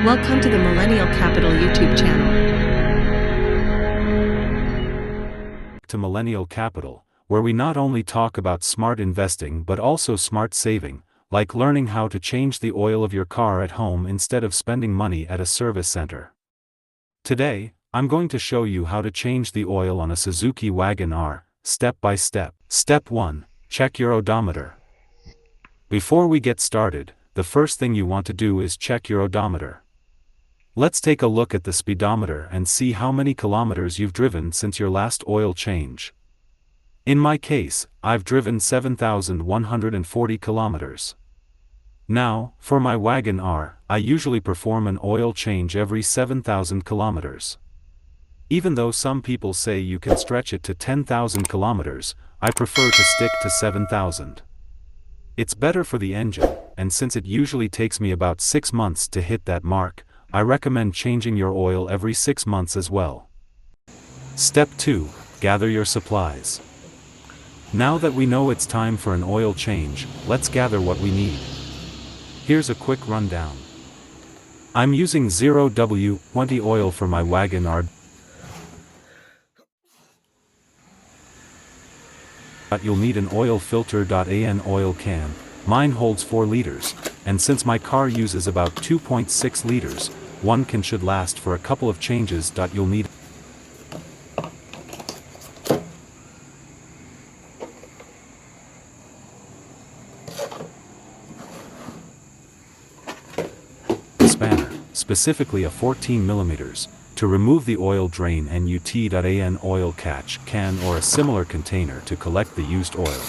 Welcome to the Millennial Capital YouTube channel. To Millennial Capital, where we not only talk about smart investing but also smart saving, like learning how to change the oil of your car at home instead of spending money at a service center. Today, I'm going to show you how to change the oil on a Suzuki Wagon R, step by step. Step 1. Check your odometer. Before we get started, the first thing you want to do is check your odometer. Let's take a look at the speedometer and see how many kilometers you've driven since your last oil change. In my case, I've driven 7,140 kilometers. Now, for my Wagon R, I usually perform an oil change every 7,000 kilometers. Even though some people say you can stretch it to 10,000 kilometers, I prefer to stick to 7,000. It's better for the engine, and since it usually takes me about 6 months to hit that mark, I recommend changing your oil every 6 months as well. Step 2. Gather your supplies. Now that we know it's time for an oil change, let's gather what we need. Here's a quick rundown. I'm using 0W20 oil for my Wagon R. You'll need an oil filter. An oil can. Mine holds 4 liters, and since my car uses about 2.6 liters, one can should last for a couple of changes. You'll need a spanner, specifically a 14 millimeters, to remove the oil drain, and an oil catch can or a similar container to collect the used oil.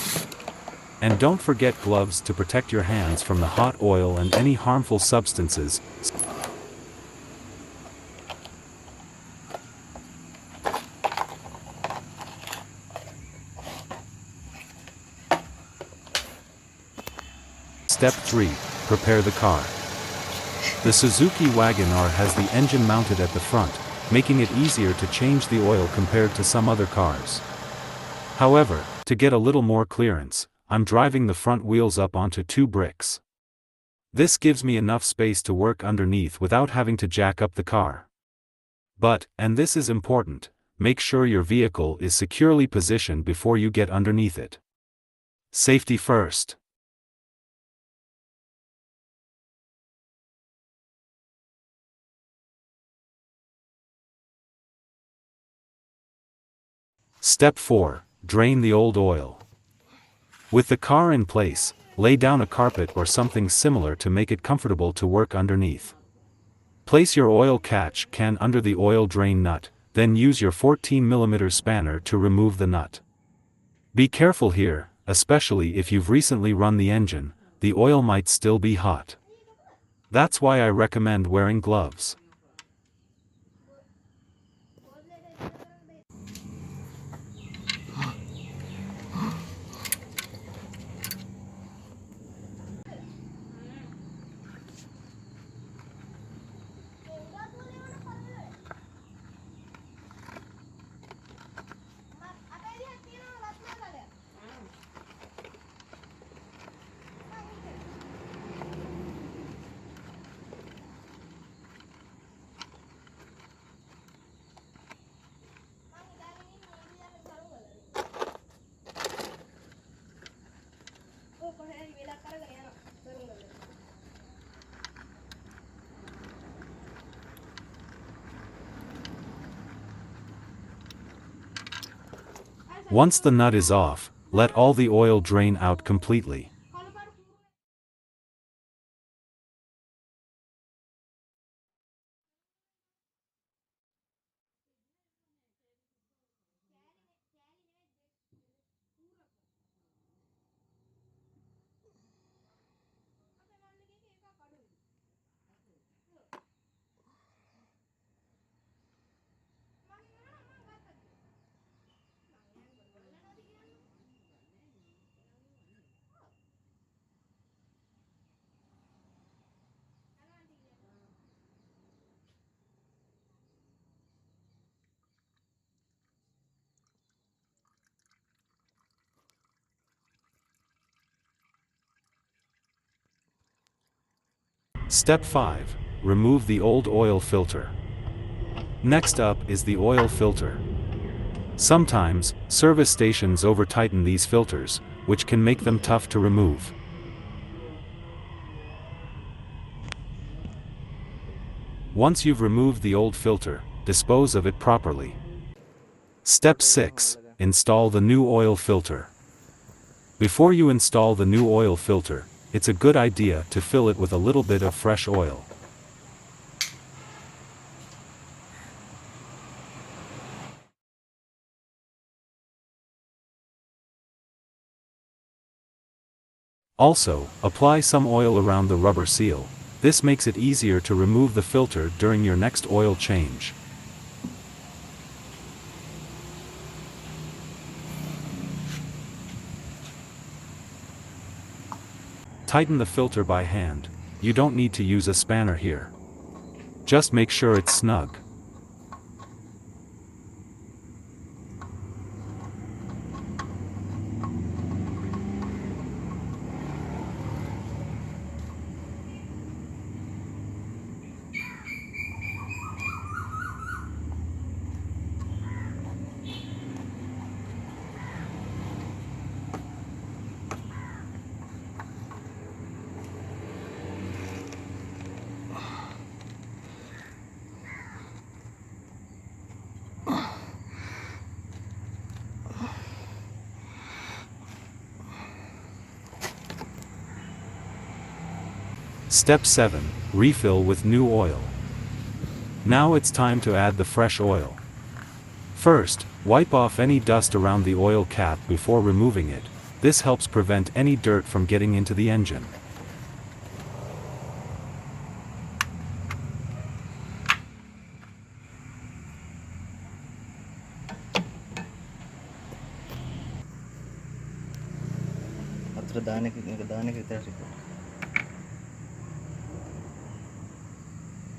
And don't forget gloves to protect your hands from the hot oil and any harmful substances. Step 3. Prepare the car. The Suzuki Wagon R has the engine mounted at the front, making it easier to change the oil compared to some other cars. However, to get a little more clearance, I'm driving the front wheels up onto 2 bricks. This gives me enough space to work underneath without having to jack up the car. But, and this is important, make sure your vehicle is securely positioned before you get underneath it. Safety first. Step 4. Drain the old oil. With the car in place, lay down a carpet or something similar to make it comfortable to work underneath. Place your oil catch can under the oil drain nut, then use your 14 mm spanner to remove the nut. Be careful here, especially if you've recently run the engine, the oil might still be hot. That's why I recommend wearing gloves. Once the nut is off, let all the oil drain out completely. Step 5. remove the old oil filter. Next up is the oil filter. Sometimes, service stations over-tighten these filters, which can make them tough to remove. Once you've removed the old filter, dispose of it properly. Step 6. Install the new oil filter. Before you install the new oil filter, it's a good idea to fill it with a little bit of fresh oil. Also, apply some oil around the rubber seal. This makes it easier to remove the filter during your next oil change. Tighten the filter by hand. You don't need to use a spanner here. Just make sure it's snug. Step 7. Refill with new oil. Now it's time to add the fresh oil. First, wipe off any dust around the oil cap before removing it. This helps prevent any dirt from getting into the engine.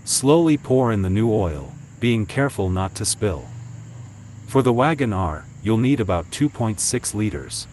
Slowly pour in the new oil, being careful not to spill. For the Wagon R, you'll need about 2.6 liters.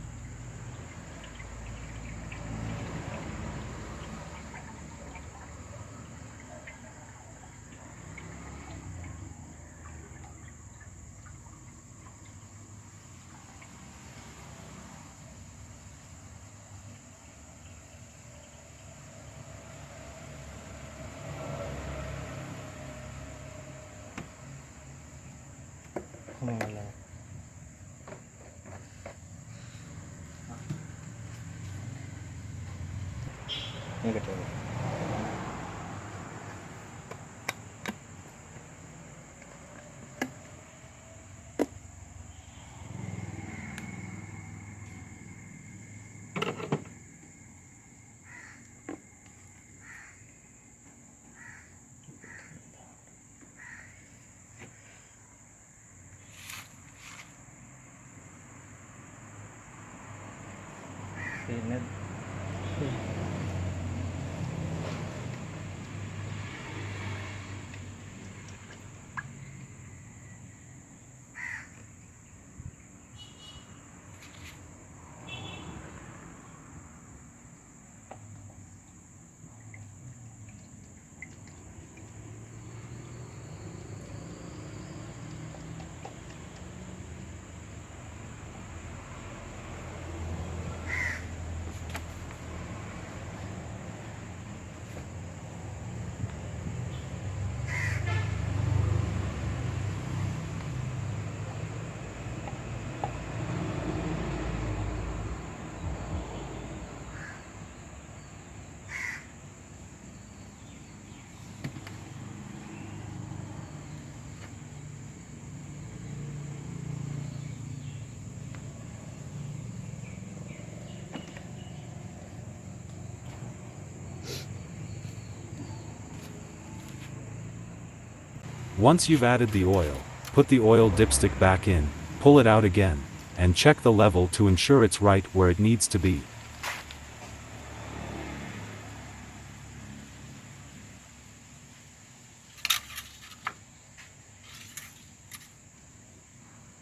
Once you've added the oil, put the oil dipstick back in, pull it out again, and check the level to ensure it's right where it needs to be.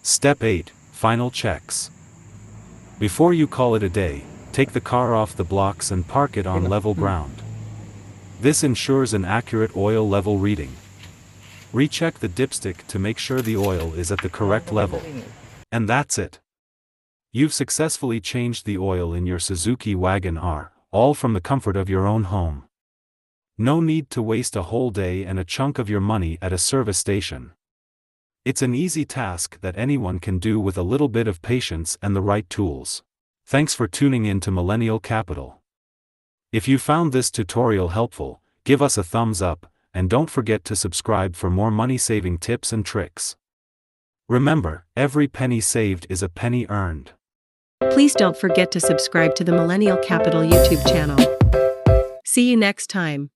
Step 8. Final checks. Before you call it a day, take the car off the blocks and park it on level ground. This ensures an accurate oil level reading. Recheck the dipstick to make sure the oil is at the correct level. And that's it. You've successfully changed the oil in your Suzuki Wagon R, all from the comfort of your own home. No need to waste a whole day and a chunk of your money at a service station. It's an easy task that anyone can do with a little bit of patience and the right tools. Thanks for tuning in to Millennial Capital. If you found this tutorial helpful, give us a thumbs up, and don't forget to subscribe for more money-saving tips and tricks. Remember, every penny saved is a penny earned. Please don't forget to subscribe to the Millennial Capital YouTube channel. See you next time.